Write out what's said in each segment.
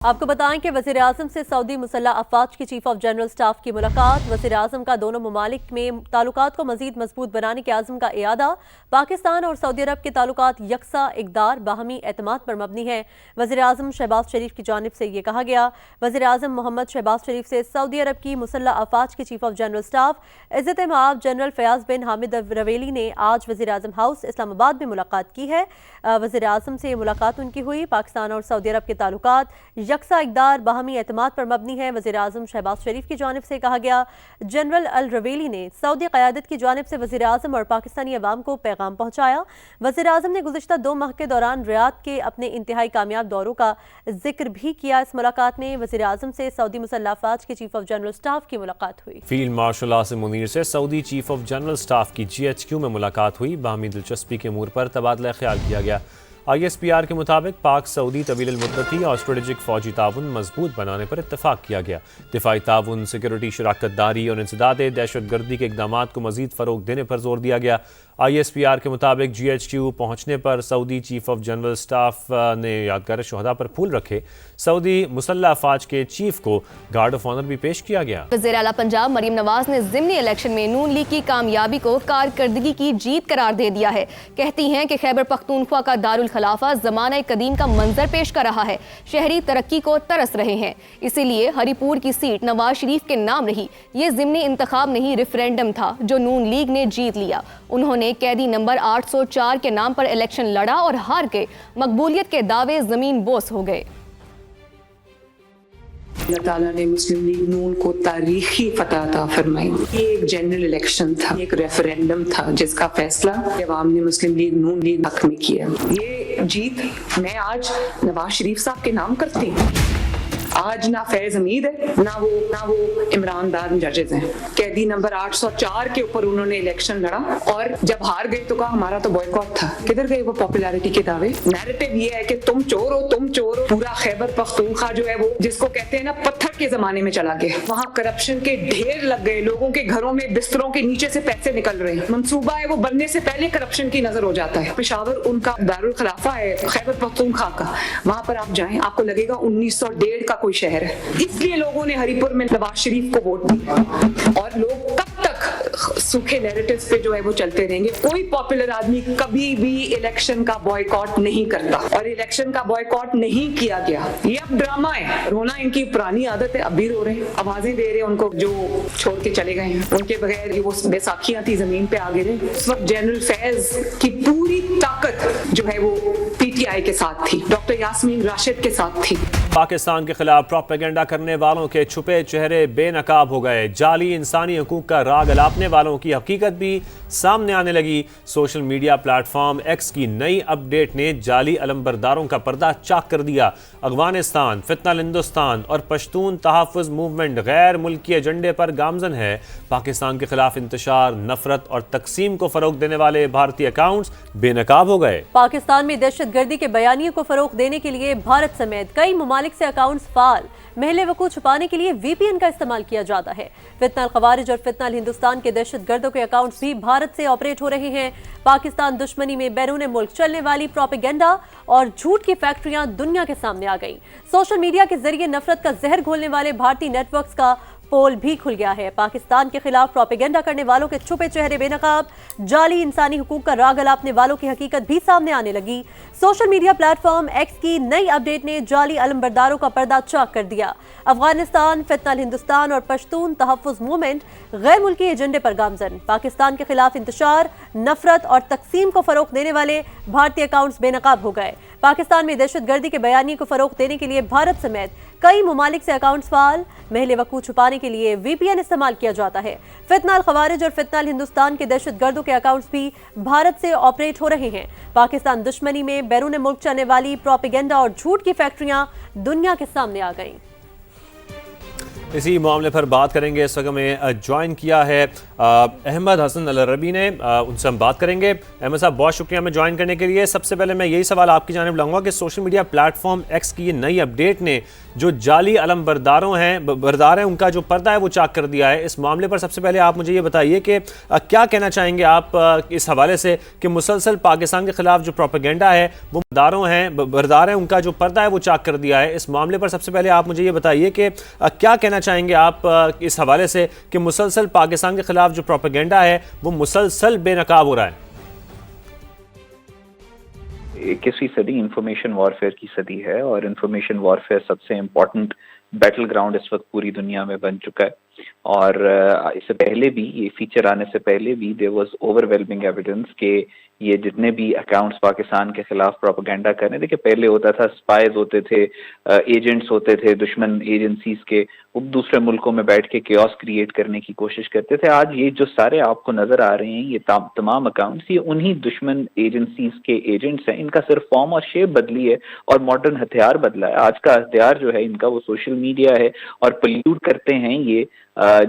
آپ کو بتائیں کہ وزیر اعظم سے سعودی مسلح افواج کی چیف آف جنرل سٹاف کی ملاقات۔ وزیر اعظم کا دونوں ممالک میں تعلقات کو مزید مضبوط بنانے کے عزم کا اعادہ۔ پاکستان اور سعودی عرب کے تعلقات یکساں، اقدار، باہمی اعتماد پر مبنی ہیں۔ وزیر اعظم شہباز شریف کی جانب سے یہ کہا گیا۔ وزیر اعظم محمد شہباز شریف سے سعودی عرب کی مسلح افواج کی چیف آف جنرل سٹاف عزت مآب جنرل فیاض بن حامد الرویلی نے آج وزیر اعظم ہاؤس اسلام آباد میں ملاقات کی ہے۔ وزیر اعظم سے ملاقات ان کی ہوئی۔ پاکستان اور سعودی عرب کے تعلقات یکساں، اقدار، باہمی اعتماد پر مبنی ہے۔ وزیر اعظم شہباز شریف کی جانب سے کہا گیا۔ جنرل الرویلی نے سعودی قیادت کی جانب سے وزیر اعظم اور پاکستانی عوام کو پیغام پہنچایا۔ وزیر اعظم نے گزشتہ 2 ماہ کے دوران ریاض کے اپنے انتہائی کامیاب دوروں کا ذکر بھی کیا۔ اس ملاقات میں وزیر اعظم سے سعودی مسلح افواج کے چیف آف جنرل سٹاف کی ملاقات ہوئی۔ فیلڈ مارشل عاصم منیر سے سعودی چیف آف جنرل سٹاف کی GHQ میں ملاقات ہوئی۔ باہمی دلچسپی کے امور پر تبادلہ خیال کیا گیا۔ ISPR کے مطابق پاک سعودی طویل المدتی اور اسٹریٹجک فوجی تعاون مضبوط بنانے پر اتفاق کیا گیا۔ دفاعی تعاون، سیکورٹی شراکت داری اور انسداد دہشت گردی کے اقدامات کو مزید فروغ دینے پر زور دیا گیا۔ ISPR کے مطابق GHQ پہنچنے پر سعودی چیف آف جنرل سٹاف نے یادگار شہداء پر پھول رکھے۔ سعودی مسلح افواج کے چیف کو گارڈ آف آنر بھی پیش کیا گیا۔ وزیر اعلیٰ پنجاب مریم نواز نے ضمنی الیکشن میں نون لیگ کی کامیابی کو کارکردگی کی جیت قرار دے دیا ہے۔ کہتی ہیں کہ خیبر پختونخوا کا دارالخلافہ زمانہ قدیم کا منظر پیش کر رہا ہے، شہری ترقی کو ترس رہے ہیں، اسی لیے ہری پور کی سیٹ نواز شریف کے نام رہی۔ یہ ضمنی انتخاب نہیں، ریفرینڈم تھا جو نون لیگ نے جیت لیا۔ انہوں نے قیدی نمبر 804 کے نام پر الیکشن لڑا اور ہار کے مقبولیت کے دعوے زمین بوس ہو گئے۔ اللہ تعالیٰ نے مسلم لیگ نون کو تاریخی فتح عطا فرمائی۔ یہ ایک جنرل الیکشن تھا، ایک ریفرینڈم تھا جس کا فیصلہ عوام نے مسلم لیگ نون لیگ حق میں کیا۔ یہ جیت میں آج نواز شریف صاحب کے نام کرتی ہوں۔ آج نہ فیض حمید ہے، نہ وہ عمران داد ججز ہیں۔ قیدی نمبر 804 کے اوپر انہوں نے الیکشن لڑا اور جب ہار گئی تو کہا ہمارا تو بوائیکاٹ تھا۔ کدھر گئے وہ پاپولیرٹی کے دعوے؟ نیریٹو یہ ہے کہ تم چور ہو، تم چور ہو۔ پورا خیبر پختونخوا جو ہے وہ جس کو کہتے ہیں نا پتھر کے زمانے میں چلا گیا۔ وہاں کرپشن کے ڈھیر لگ گئے، لوگوں کے گھروں میں بستروں کے نیچے سے پیسے نکل رہے ہیں۔ منصوبہ ہے وہ بننے سے پہلے کرپشن کی نظر ہو جاتا ہے۔ پشاور ان کا دارالخلافہ ہے خیبر پختونخوا کا، وہاں پر آپ جائیں آپ کو لگے گا 1901 کا کوئی شہر ہے۔ اس لیے لوگوں نے ہری پور میں نواز شریف کو ووٹ دی اور لوگ کب تک سوکھے نیریٹیوز پہ جو ہے وہ چلتے رہیں گے۔ کوئی پاپولر آدمی کبھی بھی الیکشن کا بوائیکاٹ نہیں کرتا اور الیکشن کا بوائیکاٹ نہیں کیا گیا۔ یہ اب ڈرامہ ہے، رونا ان کی پرانی عادت ہے، اب بھی رو رہے ہیں، آوازیں دے رہے ہیں ان کو جو چھوڑ کے چلے گئے ہیں۔ ان کے بغیر یہ وہ بیساکھیاں تھی زمین پہ آ گرے۔ اس وقت جنرل فیض کی پوری طاقت جو ہے وہ PTI کے ساتھ تھی، ڈاکٹر یاسمین راشد کے ساتھ تھی۔ پاکستان کے خلاف پروپیگنڈا کرنے والوں کے چھپے چہرے بے نقاب ہو گئے۔ جعلی انسانی حقوق کا راگ الاپنے والوں کی حقیقت بھی سامنے آنے لگی۔ Social media plate form x کی نئی اپ ڈیٹ نے جعلی علمبرداروں کا پردہ چاک کر دیا۔ افغانستان، فتنہ ہندوستان اور پشتون تحفظ موومنٹ غیر ملکی ایجنڈے پر گامزن ہے۔ پاکستان کے خلاف انتشار، نفرت اور تقسیم کو فروغ دینے والے بھارتی اکاؤنٹس بے نقاب ہو گئے۔ پاکستان میں دہشت گردی کے بیانیے کو فروغ دینے کے لیے بھارت سمیت کئی ممالک سے اکاؤنٹس فعال۔ محل وقوع چھپانے کے لیے VPN کا استعمال کیا جاتا ہے۔ فتنہ الخوارج اور فتنہ الہندوستان کے دہشت گردوں کے اکاؤنٹس بھی بھارت سے آپریٹ ہو رہے ہیں۔ پاکستان دشمنی میں بیرون ملک چلنے والی پروپیگنڈا اور جھوٹ کی فیکٹریاں دنیا کے سامنے آ گئیں۔ سوشل میڈیا کے ذریعے نفرت کا زہر گھولنے والے بھارتی نیٹ ورکس کا پول بھی کھل گیا ہے۔ پاکستان کے خلاف پروپیگنڈا کرنے والوں کے چھپے چہرے بے نقاب، جعلی انسانی حقوق کا راگ الاپنے والوں کی حقیقت بھی سامنے آنے لگی۔ Social media plate form x کی نئی اپ ڈیٹ نے جعلی علمبرداروں کا پردہ چاک کر دیا۔ افغانستان، فتنہ الہندوستان اور پشتون تحفظ موومنٹ غیر ملکی ایجنڈے پر گامزن۔ پاکستان کے خلاف انتشار، نفرت اور تقسیم کو فروغ دینے والے بھارتی اکاؤنٹس بے نقاب ہو گئے۔ پاکستان میں دہشت گردی کے بیانیے کو فروغ دینے کے لیے بھارت سمیت کئی ممالک سے اکاؤنٹس فعال۔ محل وقوع چھپانے کے لیے VPN استعمال کیا جاتا ہے۔ فتنہ الخوارج اور فتنہ الہندوستان کے دہشت گردوں کے اکاؤنٹس بھی بھارت سے آپریٹ ہو رہے ہیں۔ پاکستان دشمنی میں بیرون ملک چلنے والی پروپیگنڈا اور جھوٹ کی فیکٹریاں دنیا کے سامنے آ گئیں۔ اسی معاملے پر بات کریں گے. اس وقت میں جوائن کیا ہے احمد حسن العربی نے, ان سے ہم بات کریں گے. احمد صاحب بہت شکریہ ہمیں جوائن کرنے کے لیے. سب سے پہلے میں یہی سوال آپ کی جانب لاؤں گا کہ social media plate form x کی یہ نئی اپڈیٹ نے جو جعلی علم بردار ہیں ان کا جو پردہ ہے وہ چاک کر دیا ہے. اس معاملے پر سب سے پہلے آپ مجھے یہ بتائیے کہ کیا کہنا چاہیں گے آپ اس حوالے سے کہ مسلسل پاکستان کے خلاف جو پروپیگنڈا ہے وہ بردار ہیں ان کا جو پردہ ہے وہ چاک کر دیا ہے. اس معاملے پر سب سے پہلے آپ مجھے یہ بتائیے کہ کیا کہنا چاہیں گے آپ اس حوالے سے کہ مسلسل پاکستان کے خلاف جو پروپیگنڈا ہے وہ مسلسل بے نقاب ہو رہا ہے. 21ویں صدی انفارمیشن وارفیئر کی صدی ہے اور انفارمیشن وارفیئر سب سے امپورٹنٹ بیٹل گراؤنڈ اس وقت پوری دنیا میں بن چکا ہے. اور اس سے پہلے بھی یہ فیچر آنے سے پہلے بھی there was over whelming evidence کہ یہ جتنے بھی اکاؤنٹس پاکستان کے خلاف پروپیگنڈا کرنے, دیکھیں پہلے ہوتا تھا اسپائز ہوتے تھے, ایجنٹس ہوتے تھے دشمن ایجنسیز کے, وہ دوسرے ملکوں میں بیٹھ کے کیوس کریٹ کرنے کی کوشش کرتے تھے. آج یہ جو سارے آپ کو نظر آ رہے ہیں یہ تمام اکاؤنٹس یہ انہی دشمن ایجنسیز کے ایجنٹس ہیں. ان کا صرف فارم اور شیپ بدلی ہے اور ماڈرن ہتھیار بدلا ہے. آج کا ہتھیار جو ہے ان کا وہ سوشل میڈیا ہے اور پلیوٹ کرتے ہیں یہ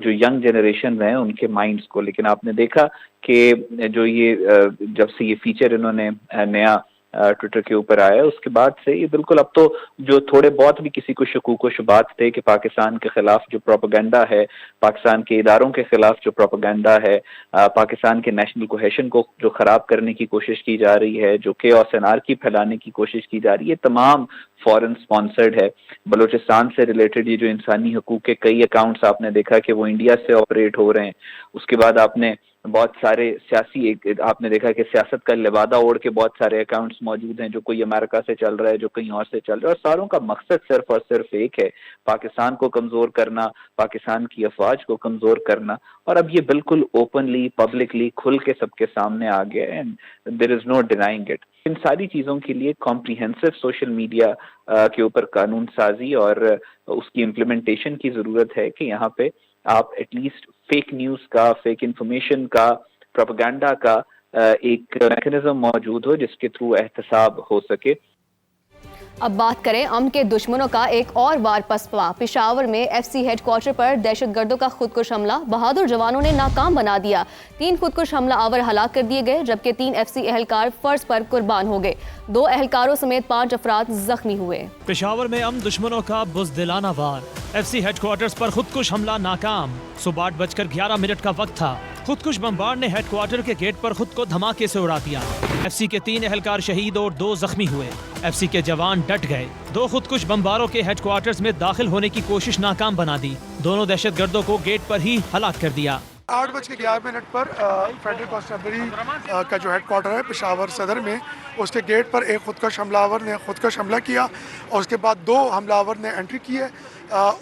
جو ینگ جنریشن ہیں ان کے مائنڈز کو. لیکن آپ نے دیکھا کہ جو یہ جب سے یہ فیچر انہوں نے نیا ٹویٹر کے اوپر آیا اس کے بعد سے یہ بالکل اب تو جو تھوڑے بہت بھی کسی کو شکوک و شبہات تھے کہ پاکستان کے خلاف جو پروپیگنڈا ہے, پاکستان کے اداروں کے خلاف جو پروپیگنڈا ہے, پاکستان کے نیشنل کوہیشن کو جو خراب کرنے کی کوشش کی جا رہی ہے, جو کیوس انارکی پھیلانے کی کوشش کی جا رہی ہے, یہ تمام فورن سپانسرڈ ہے. بلوچستان سے ریلیٹڈ یہ جو انسانی حقوق کے کئی اکاؤنٹس آپ نے دیکھا کہ وہ انڈیا سے آپریٹ ہو رہے ہیں. اس کے بعد آپ نے بہت سارے سیاسی آپ نے دیکھا کہ سیاست کا لبادہ اوڑھ کے بہت سارے اکاؤنٹس موجود ہیں جو کوئی امریکہ سے چل رہا ہے, جو کہیں اور سے چل رہا ہے, اور ساروں کا مقصد صرف اور صرف ایک ہے, پاکستان کو کمزور کرنا, پاکستان کی افواج کو کمزور کرنا. اور اب یہ بالکل اوپنلی پبلکلی کھل کے سب کے سامنے آ گیا ہے and there is no denying it. ان ساری چیزوں کے لیے کمپریہنسو سوشل میڈیا کے اوپر قانون سازی اور اس کی امپلیمنٹیشن کی ضرورت ہے کہ یہاں پہ آپ ایٹ لیسٹ فیک نیوز کا, فیک انفارمیشن کا, پروپیگنڈا کا ایک میکینزم موجود ہو جس کے تھرو احتساب ہو سکے. اب بات کریں امن کے دشمنوں کا ایک اور وار پسپا. پشاور میں ایف سی ہیڈ کوارٹر پر دہشت گردوں کا خودکش حملہ بہادر جوانوں نے ناکام بنا دیا. 3 خودکش حملہ آور ہلاک کر دیے گئے جبکہ 3 ایف سی اہلکار فرض پر قربان ہو گئے. 2 اہلکاروں سمیت 5 افراد زخمی ہوئے. پشاور میں امن دشمنوں کا بزدلانہ وار. ایف سی ہیڈ کوارٹرز پر خودکش حملہ ناکام. صبح 8:11 کا وقت تھا. خودکش بمبار نے ہیڈ کوارٹر کے گیٹ پر خود کو دھماکے سے اڑا دیا. ایف سی کے 3 اہلکار شہید اور 2 زخمی ہوئے. ایف سی کے جوان ڈٹ گئے. 2 خودکش بمباروں کے ہیڈ کوارٹرز میں داخل ہونے کی کوشش ناکام بنا دی. دونوں دہشت گردوں کو گیٹ پر ہی ہلاک کر دیا. 8:11 پر فیڈرل کانسٹیبلری کا جو ہیڈ کوارٹر ہے پشاور صدر میں, اس کے گیٹ پر ایک خودکش حملہ آور نے خودکش حملہ کیا اور اس کے بعد 2 حملہ آور نے انٹری کی ہے.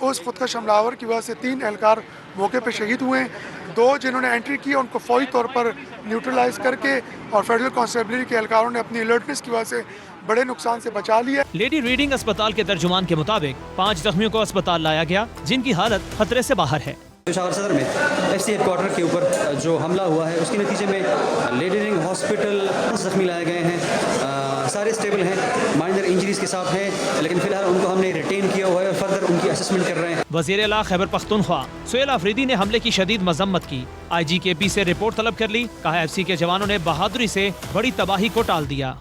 اس خودکش حملہ آور کی وجہ سے 3 اہلکار موقع پہ شہید ہوئے ہیں. 2 جنہوں نے انٹری کی ان کو فوری طور پر نیوٹرلائز کر کے اور فیڈرل کانسٹیبلری کے اہلکاروں نے اپنی الرٹنس کی وجہ سے بڑے نقصان سے بچا لیا. لیڈی ریڈنگ اسپتال کے ترجمان کے مطابق 5 زخمیوں کو اسپتال لایا گیا جن کی حالت خطرے سے باہر ہے. پشاور صدر میں ایف سی ہیڈ کوارٹر کے اوپر جو حملہ ہوا ہے اس کے نتیجے میں لیڈی رنگ ہاسپٹل زخمی لائے گئے ہیں. سارے اسٹیبل ہیں, مائنر انجریز کے ساتھ ہیں, لیکن فی الحال ان کو ہم نے ریٹین کیا ہوا ہے اور فردر ان کی اسسمنٹ کر رہے ہیں. وزیر اعلیٰ خیبر پختونخوا سہیل آفریدی نے حملے کی شدید مذمت کی. آئی جی کے پی سے رپورٹ طلب کر لی. کہا ایف سی کے جوانوں نے بہادری سے بڑی تباہی کو ٹال دیا.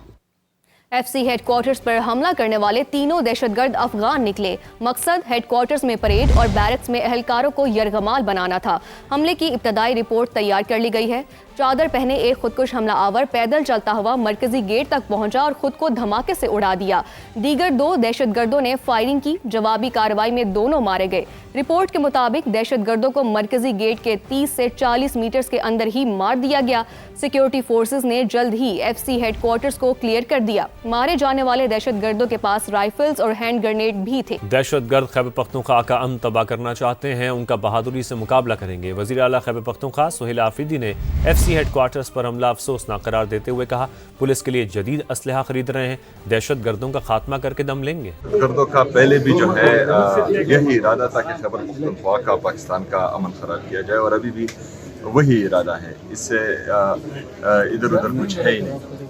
ایف سی ہیڈ کوارٹرز پر حملہ کرنے والے تینوں دہشت گرد افغان نکلے. مقصد ہیڈ کوارٹرز میں پریڈ اور بیرکس میں اہلکاروں کو یرغمال بنانا تھا. حملے کی ابتدائی رپورٹ تیار کر لی گئی ہے. چادر پہنے ایک خودکش حملہ آور پیدل چلتا ہوا مرکزی گیٹ تک پہنچا اور خود کو دھماکے سے اڑا دیا. دیگر 2 دہشت گردوں نے فائرنگ کی. جوابی کارروائی میں دونوں مارے گئے. رپورٹ کے مطابق دہشت گردوں کو مرکزی گیٹ کے 30 سے 40 میٹرز کے اندر ہی مار دیا گیا. سیکیورٹی فورسز نے جلد ہی ایف سی ہیڈ کوارٹرز کو کلیئر کر دیا. مارے جانے والے دہشت گردوں کے پاس رائفلز اور ہینڈ گرنیڈ بھی تھے. دہشت گرد خیبر پختونخوا کا امن تباہ کرنا چاہتے ہیں, ان کا بہادری سے مقابلہ کریں گے. وزیر اعلیٰ خیبر پختونخوا سہیل آفریدی نے ایف سی ہیڈ کوارٹرز پر حملہ افسوسناک قرار دیتے ہوئے کہا پولیس کے لیے جدید اسلحہ خرید رہے ہیں, دہشت گردوں کا خاتمہ کر کے دم لیں گے. گردوں کا پہلے بھی جو ہے یہی ارادہ تھا کہ خیبر پختونخوا کا پاکستان کا امن خراب کیا جائے اور ابھی بھی وہی ارادہ ہے. اس سے ادھر ادھر کچھ ہے ہی نہیں.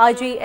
IG